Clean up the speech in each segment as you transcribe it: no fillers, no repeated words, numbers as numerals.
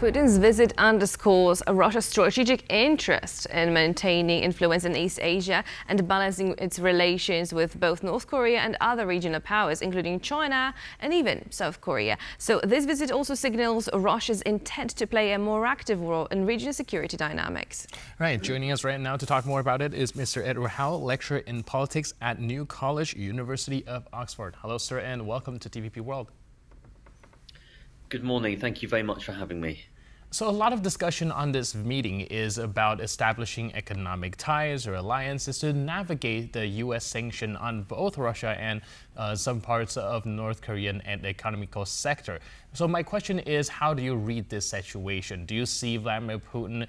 Putin's visit underscores Russia's strategic interest in maintaining influence in East Asia and balancing its relations with both North Korea and other regional powers, including China and even South Korea. So this visit also signals Russia's intent to play a more active role in regional security dynamics. Right, joining us right now to talk more about it is Mr. Edward Howell, lecturer in politics at New College, University of Oxford. Hello, sir, and welcome to TVP World. Good morning. Thank you very much for having me. So a lot of discussion on this meeting is about establishing economic ties or alliances to navigate the U.S. sanction on both Russia and some parts of North Korean and economical sector. So my question is, how do you read this situation? Do you see Vladimir Putin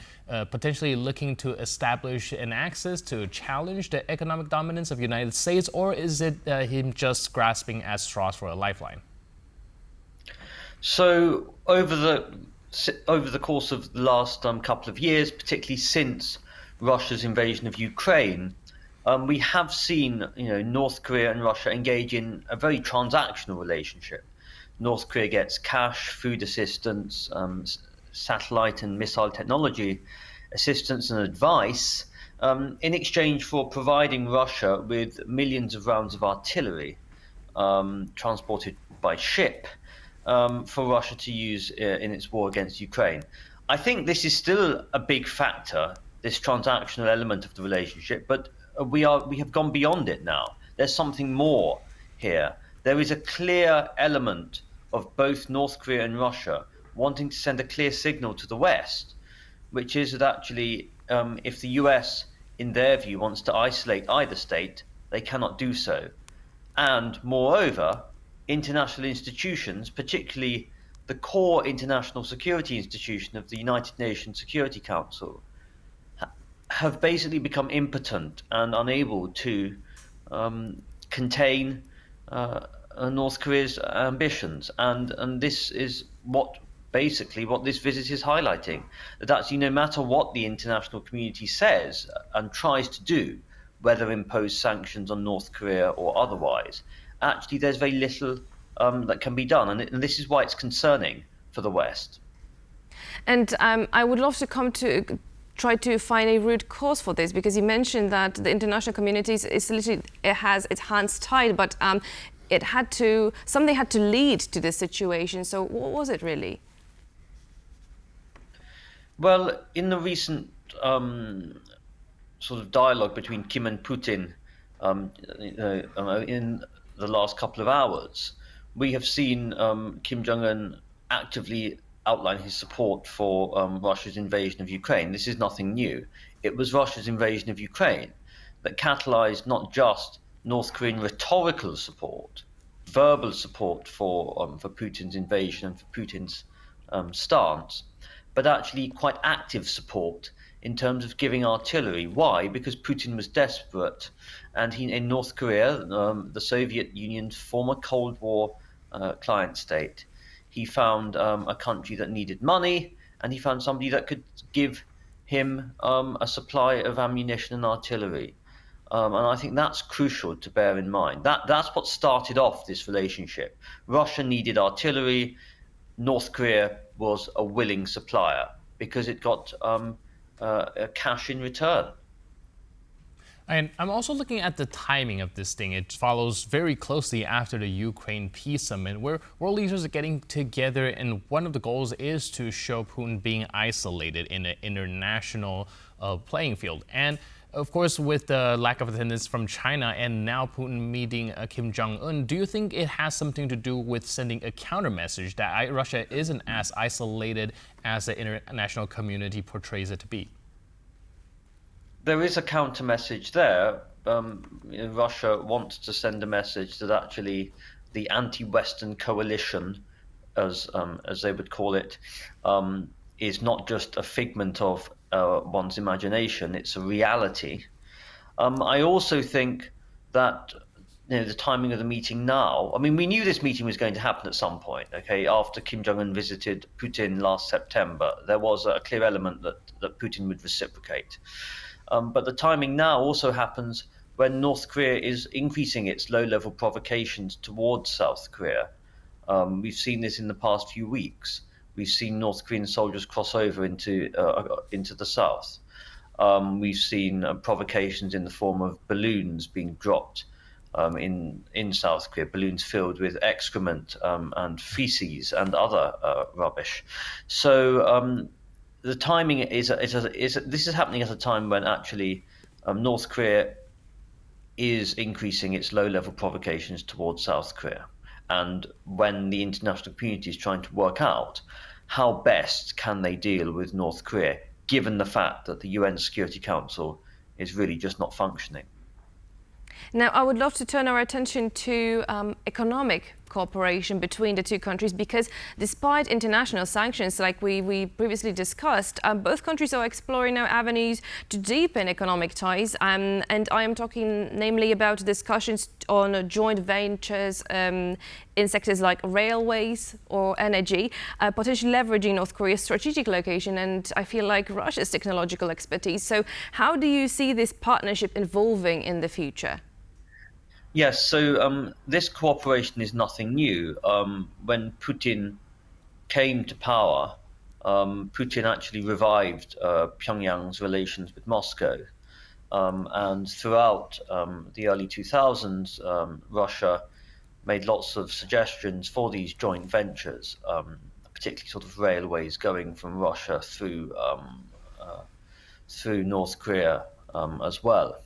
potentially looking to establish an axis to challenge the economic dominance of the United States, or is it him just grasping at straws for a lifeline? So over the course of the last couple of years, particularly since Russia's invasion of Ukraine, we have seen North Korea and Russia engage in a very transactional relationship. North Korea gets cash, food assistance, satellite and missile technology assistance and advice in exchange for providing Russia with millions of rounds of artillery transported by ship. For Russia to use in its war against Ukraine. I think this is still a big factor, this transactional element of the relationship, but we have gone beyond it now. There's something more here. There is a clear element of both North Korea and Russia wanting to send a clear signal to the West, which is that actually if the US, in their view, wants to isolate either state, they cannot do so. And moreover, international institutions, particularly the core international security institution of the United Nations Security Council, have basically become impotent and unable to contain North Korea's ambitions. And this is what this visit is highlighting, that actually no matter what the international community says and tries to do, whether impose sanctions on North Korea or otherwise, actually there's very little that can be done. And this is why it's concerning for the West. And I would love to try to find a root cause for this, because you mentioned that the international community has its hands tied, but something had to lead to this situation. So what was it really? Well, in the recent sort of dialogue between Kim and Putin in the last couple of hours, we have seen Kim Jong-un actively outline his support for Russia's invasion of Ukraine. This is nothing new. It was Russia's invasion of Ukraine that catalyzed not just North Korean rhetorical support, verbal support for Putin's invasion and for Putin's stance, but actually quite active support in terms of giving artillery. Why? Because Putin was desperate, and in North Korea, the Soviet Union's former Cold War client state, he found a country that needed money, and he found somebody that could give him a supply of ammunition and artillery. And I think that's crucial to bear in mind. That's what started off this relationship. Russia needed artillery. North Korea was a willing supplier because it got cash in return. And I'm also looking at the timing of this thing. It follows very closely after the Ukraine peace summit, where world leaders are getting together, and one of the goals is to show Putin being isolated in an international playing field. And of course, with the lack of attendance from China and now Putin meeting Kim Jong-un, do you think it has something to do with sending a counter message that Russia isn't as isolated as the international community portrays it to be? There is a counter message there. Russia wants to send a message that actually the anti-Western coalition, as they would call it, is not just a figment of one's imagination, it's a reality. I also think that the timing of the meeting now, I mean, we knew this meeting was going to happen at some point, okay? After Kim Jong-un visited Putin last September, there was a clear element that Putin would reciprocate. But the timing now also happens when North Korea is increasing its low-level provocations towards South Korea. We've seen this in the past few weeks, We've seen North Korean soldiers cross over into the south. We've seen provocations in the form of balloons being dropped in South Korea, balloons filled with excrement and feces and other rubbish. So the timing is this is happening at a time when actually North Korea is increasing its low-level provocations towards South Korea, and when the international community is trying to work out how best can they deal with North Korea, given the fact that the UN Security Council is really just not functioning. Now, I would love to turn our attention to economic cooperation between the two countries, because despite international sanctions, like we previously discussed, both countries are exploring now avenues to deepen economic ties. And I am talking namely about discussions on joint ventures in sectors like railways or energy, potentially leveraging North Korea's strategic location and I feel like Russia's technological expertise. So how do you see this partnership evolving in the future? Yes, so this cooperation is nothing new. When Putin came to power, Putin actually revived Pyongyang's relations with Moscow. And throughout the early 2000s, Russia made lots of suggestions for these joint ventures, particularly sort of railways going from Russia through North Korea as well.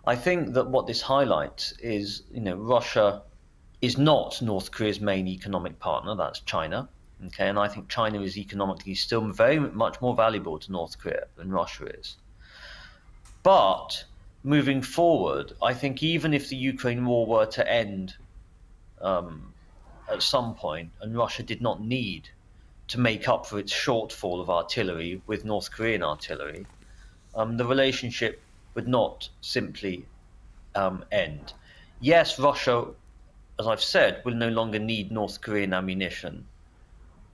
I think that what this highlights is, Russia is not North Korea's main economic partner. That's China. Okay, and I think China is economically still very much more valuable to North Korea than Russia is. But moving forward, I think even if the Ukraine war were to end at some point, and Russia did not need to make up for its shortfall of artillery with North Korean artillery, the relationship would not simply end. Yes, Russia, as I've said, will no longer need North Korean ammunition,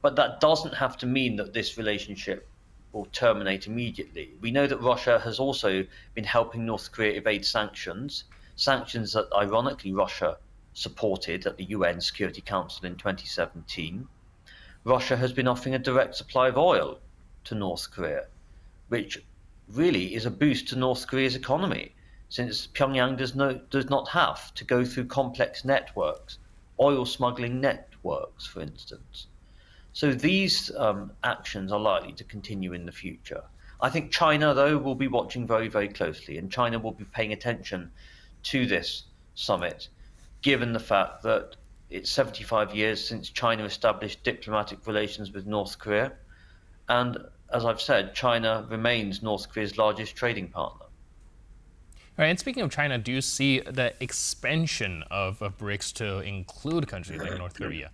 but that doesn't have to mean that this relationship will terminate immediately. We know that Russia has also been helping North Korea evade sanctions that ironically Russia supported at the UN Security Council in 2017. Russia has been offering a direct supply of oil to North Korea, which really is a boost to North Korea's economy, since Pyongyang does not have to go through complex networks, oil smuggling networks, for instance. So these actions are likely to continue in the future. I think China, though, will be watching very, very closely, and China will be paying attention to this summit, given the fact that it's 75 years since China established diplomatic relations with North Korea, and as I've said, China remains North Korea's largest trading partner. All right, and speaking of China, do you see the expansion of BRICS to include countries like North Korea?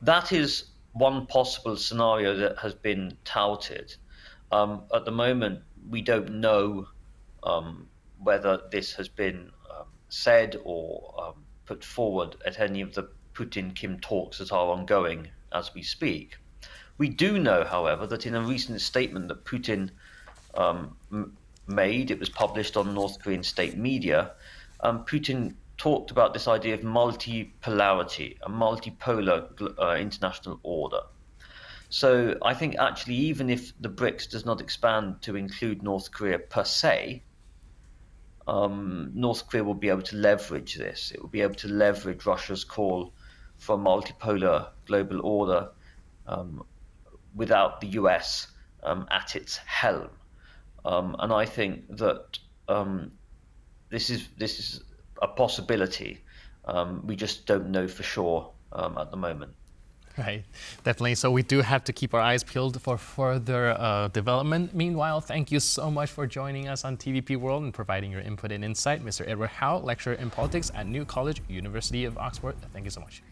That is one possible scenario that has been touted. At the moment, we don't know whether this has been said or put forward at any of the Putin-Kim talks that are ongoing as we speak. We do know, however, that in a recent statement that Putin made, it was published on North Korean state media, Putin talked about this idea of multipolarity, a multipolar international order. So I think actually even if the BRICS does not expand to include North Korea per se, North Korea will be able to leverage this. It will be able to leverage Russia's call for a multipolar global order without the US at its helm. And I think that this is a possibility. We just don't know for sure at the moment. Right, definitely. So we do have to keep our eyes peeled for further development. Meanwhile, thank you so much for joining us on TVP World and providing your input and insight. Mr. Edward Howell, lecturer in politics at New College, University of Oxford. Thank you so much.